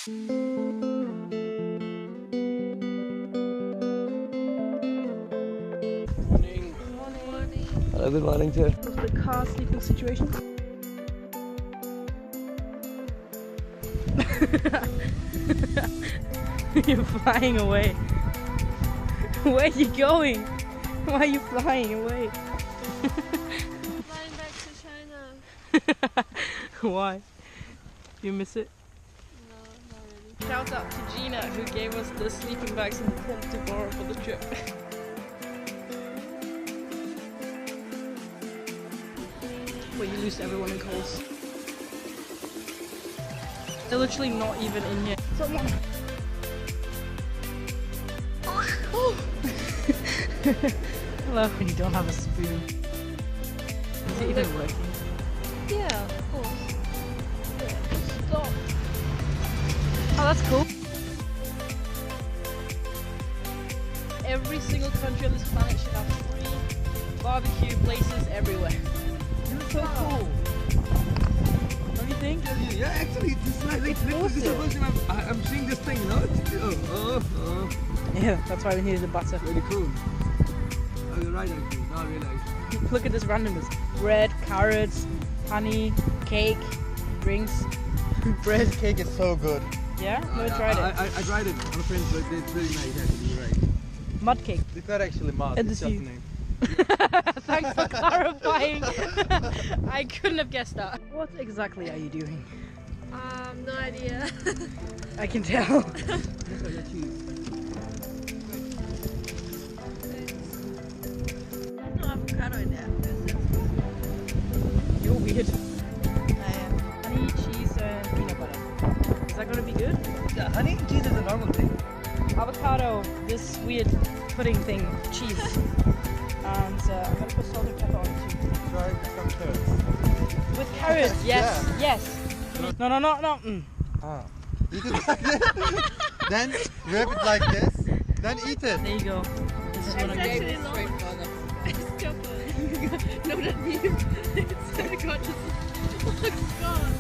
Morning. Morning. Hello, good morning, sir. What's the car sleeping situation? You're flying away. Where are you going? Why are you flying away? Flying back to China. Why? You miss it? No, not really. Shout out to Gina who gave us the sleeping bags and the tent to borrow for the trip. Where you lose everyone in calls. They're literally not even in here. Someone. Hello. And you don't have a spoon. Is it even working? Yeah, of course. Yeah, stop. Oh, that's cool. Every single country on this planet should have free barbecue places everywhere. You're so cool. Don't you think? Yeah, actually, this is like literally this is the first time I'm seeing this thing, no? Oh. Yeah, that's why we needed the butter. Very cool. Oh, you're right, actually. Now I realize. Look at this randomness. Bread, carrots, honey, cake, drinks, bread. This cake is so good. Yeah? Never tried it. I tried it on a friend's birthday. It's really nice, actually. You're right. Mud cake. It's not actually mud, And it's the just sea. a name. Thanks for clarifying. I couldn't have guessed that. What exactly are you doing? No idea. I can tell. Look at your cheese. There's no avocado in there. You're weird. I am. Honey, cheese, and peanut butter. Is that gonna be good? Yeah, honey and cheese is a normal thing. Avocado, this weird pudding thing, cheese. And I'm gonna put salt and pepper on it too. Try some carrots. With carrots, yes, Yeah. yes. No. Mm. Ah. Eat it like this. Then wrap it like this. Then eat it. There you go. This is what I'm It's doing. actually long. It's chocolate. No, that means it's so gorgeous. Oh god.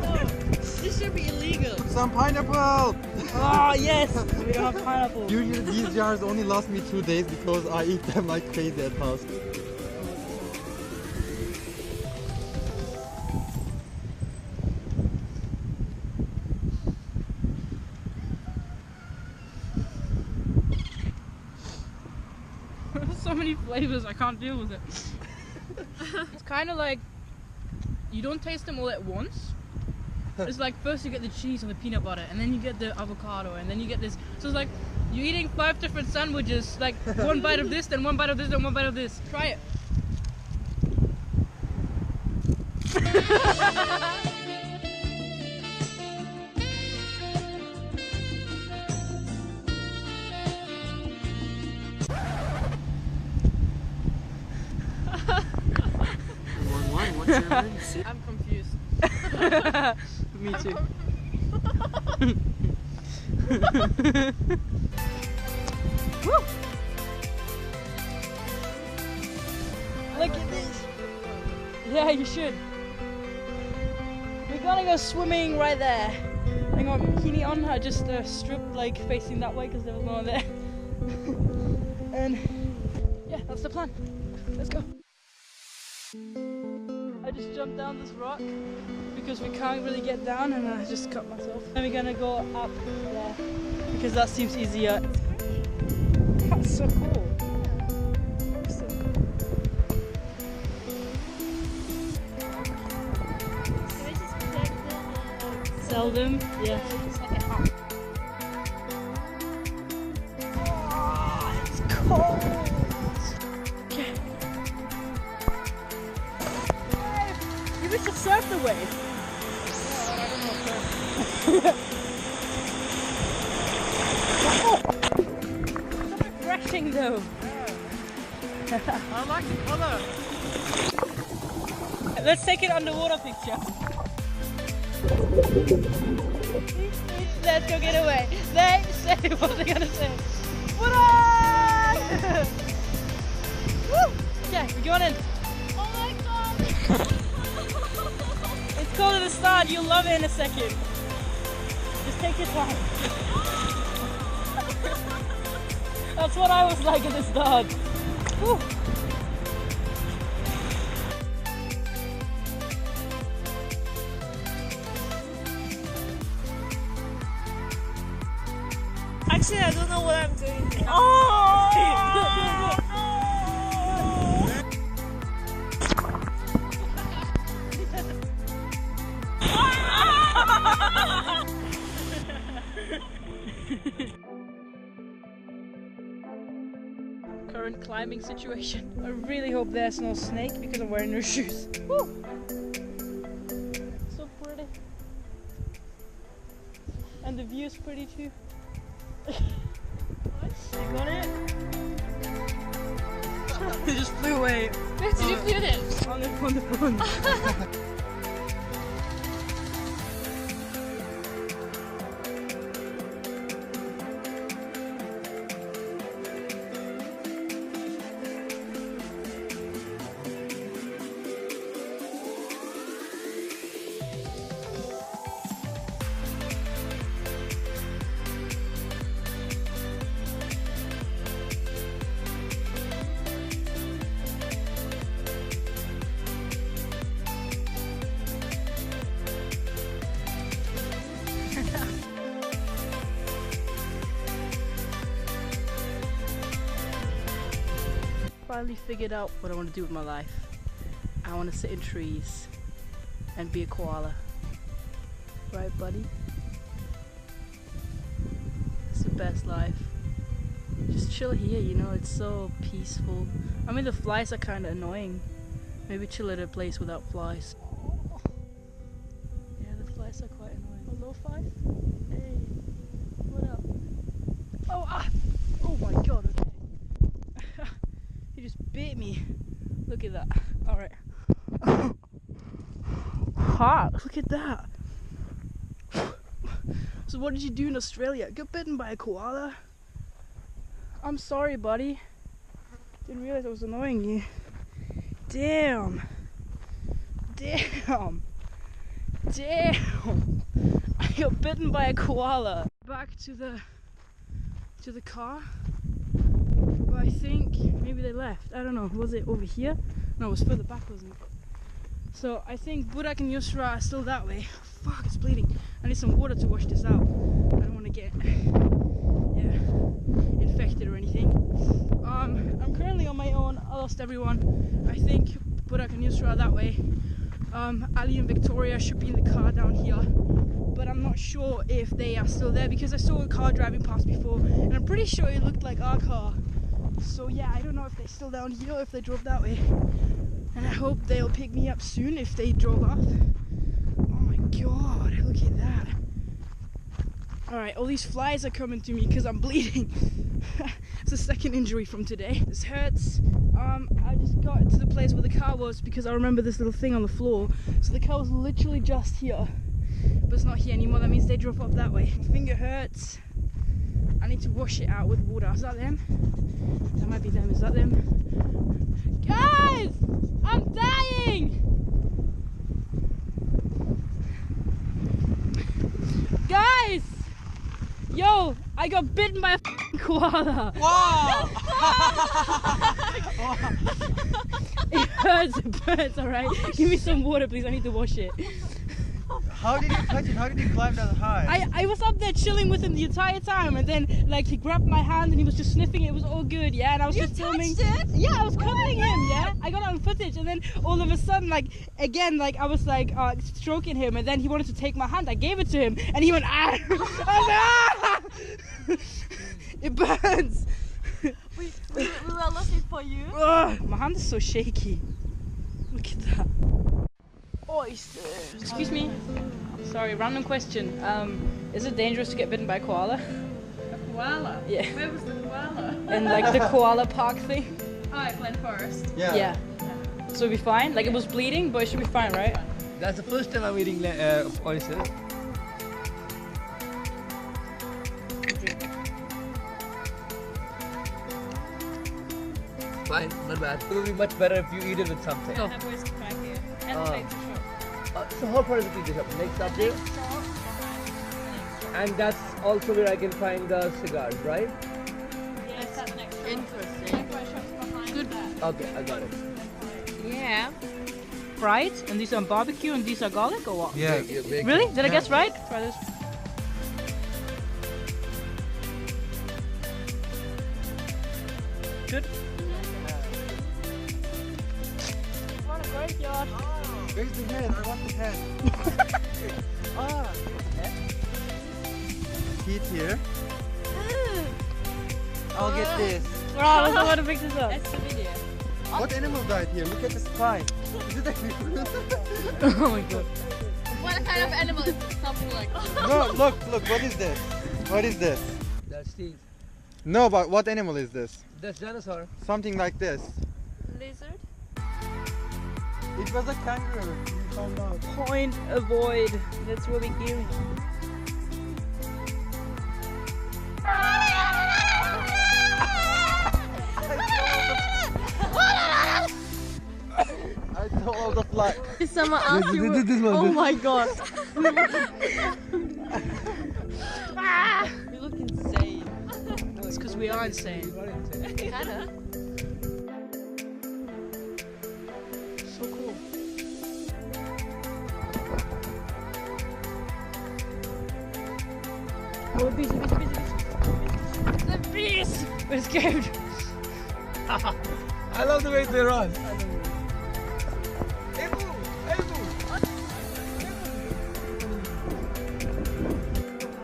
No. This should be illegal. Some pineapple. Oh yes! We don't have pineapple. Usually these jars only last me 2 days because I eat them like crazy at house. So many flavors, I can't deal with it. It's kind of like you don't taste them all at once. It's like first you get the cheese and the peanut butter, and then you get the avocado, and then you get this. So it's like you're eating 5 different sandwiches, like one bite of this, then one bite of this, then one bite of this. Try it. What's your emergency? I'm confused. Me too. Woo! Look at this. Yeah, you should. We're gonna go swimming right there. I got my bikini on. I just stripped like facing that way because there was no one there. And yeah, that's the plan. Let's go. I just jumped down this rock because we can't really get down, and I just cut myself. Then we're gonna go up there because that seems easier. That's so cool. Awesome. Can I just collect them and Sell them? Yeah. It's like a hat. Oh, it's cold. Okay. You wish to surf the wave. Yeah, I don't know. Oh! So refreshing though. I like the color. Let's take an underwater picture. Let's go get away. Say what are they gonna say? What up? Woo! Okay, we're going in. oh my god! It's cold in the sun. You'll love it in a second. Just take your time. That's what I was like at the start. Whew. Actually, I don't know what I'm doing here. Current climbing situation. I really hope there's no snake because I'm wearing no shoes. Woo. So pretty. And the view is pretty too. You got it? It just flew away. Where did you put it? On the phone. Finally figured out what I want to do with my life. I want to sit in trees and be a koala. Right, buddy? It's the best life. Just chill here, you know, it's so peaceful. I mean, the flies are kind of annoying. Maybe chill at a place without flies. Yeah, the flies are quite annoying. Hello, flies? Hey, what up? Oh, ah! Oh my god, okay. He just bit me. Look at that. Alright. Hot. Look at that. So what did you do in Australia? Get bitten by a koala? I'm sorry, buddy. Didn't realize I was annoying you. Damn. Damn. Damn. I got bitten by a koala. Back to the car. I think maybe they left. I don't know. Was it over here? No, it was further back, wasn't it? So I think Burak and Yusra are still that way. Fuck, it's bleeding. I need some water to wash this out. I don't want to get infected or anything. I'm currently on my own. I lost everyone. I think Burak and Yusra are that way. Ali and Victoria should be in the car down here. But I'm not sure if they are still there because I saw a car driving past before and I'm pretty sure it looked like our car. So yeah, I don't know if they're still down here or if they drove that way. And I hope they'll pick me up soon if they drove off. Oh my god, look at that. Alright, all these flies are coming to me because I'm bleeding. It's the second injury from today. This hurts. I just got to the place where the car was because I remember this little thing on the floor. So the car was literally just here. But it's not here anymore, that means they drove up that way. My finger hurts. I need to wash it out with water. Is that them? That might be them. Is that them? Guys! I'm dying! Guys! Yo! I got bitten by a koala! Wow! It hurts, alright? Give me some water please, I need to wash it. How did you touch it? How did you climb that high? I was up there chilling with him the entire time and then like he grabbed my hand and he was just sniffing it. It was all good, yeah, and I was just filming. It? Yeah, I was cuddling him, yeah. I got it on footage and then all of a sudden like again like I was like stroking him and then he wanted to take my hand. I gave it to him and he went ah. I was like, ah! It burns. We were looking for you. Ugh, my hand is so shaky. Look at that. Oysters. Excuse me. Sorry, random question. Is it dangerous to get bitten by a koala? A koala? Yeah. Where was the koala? In like the koala park thing? Oh, at Glen Forest. Yeah. So it'll be fine? Like it was bleeding, but it should be fine, right? That's the first time I'm eating oysters. Fine, not bad. It will be much better if you eat it with something. Oh. That was back here. And the pizza shop. So how far is the pizza shop? Next up there? Next shop behind And that's also where I can find the cigars, right? Yes, that's next. Interesting. Good. Okay, I got it. Yeah. Fried, and these are barbecue, and these are garlic, or what? Yeah. Really? Did I guess right? Try this. Good. What a graveyard. Where's the head? I want the head. Ah. Heat here. I'll get this. Oh, let's not want to pick this up. That's the video. What animal died here? Look at the sky. Is it Oh my god. What kind of animal is something like that? No, look. What is this? What is this? That's the No, but what animal is this? that's dinosaur. Something like this. Lizard? It was a kangaroo. We found out. Point avoid. That's really cute. I saw all the fly. Did someone ask you? Oh my god. You look insane. It's because we are insane. Kinda. So cool. Oh, bees. The bees! We're scared. I love the way they run.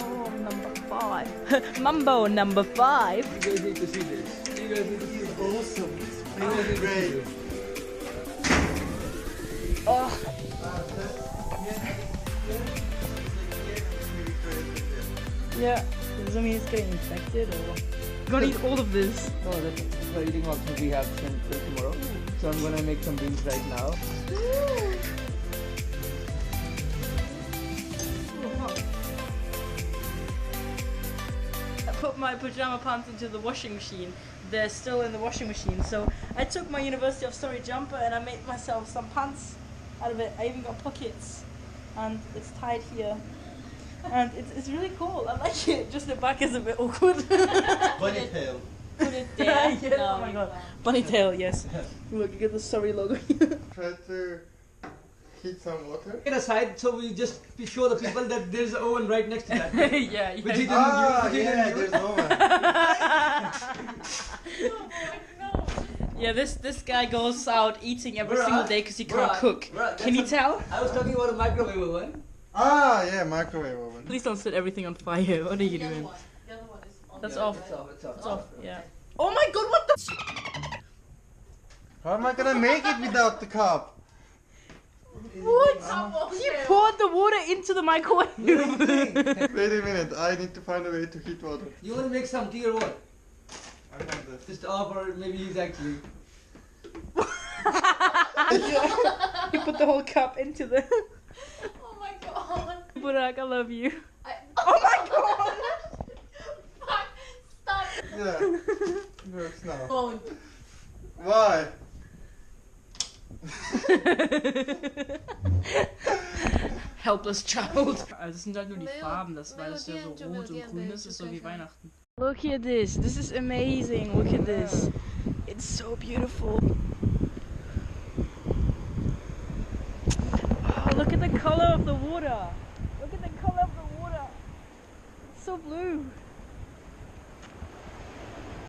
Oh, number 5. Mambo number 5. You guys need to see this. You guys need to see this. Awesome. You guys need to see Great. this. Oh, yeah. Does that mean it's getting infected or what? I'm gonna eat all of this. No, that's for eating option we have till tomorrow. So I'm gonna make some beans right now. I put my pajama pants into the washing machine. They're still in the washing machine. So I took my University of Surrey jumper and I made myself some pants out of it. I even got pockets and it's tied here. And it's really cool. I like it. Just the back is a bit awkward. Bunny tail. Put it there. Yeah, oh my god. Bunny tail, yes. Look, you get the Surrey logo here. Try to heat some water. Get aside so we just show the people that there's an oven right next to that. Yeah, Which he yeah. didn't use. Which he Yeah, didn't use. there's oven. Yeah, this guy goes out eating every Bruh, single day because he can't bruh, cook. bruh, Can you that's a- tell? I was talking about a microwave oven. Yeah, microwave oven. Please don't set everything on fire. What are you doing? The other one is on. That's Yeah, off. It's off. It's off. It's off. Yeah. Oh my god! What the? How am I gonna make it without the cup? What? You poured the water into the microwave. Wait a minute, I need to find a way to heat water. You want to make some tea or what? I want this. Just off or maybe he's actually. You put the whole cup into the. Oh my god. Burak, I love you. Oh my god. Fuck. Stop. Yeah, works now. Phone. Why? Helpless child. Das sind halt nur die Farben, das weil es ja so rot und grün ist, ist so wie Weihnachten. Look at this. This is amazing. Look at this. It's so beautiful. Oh, look at the color of the water. Look at the color of the water. It's so blue.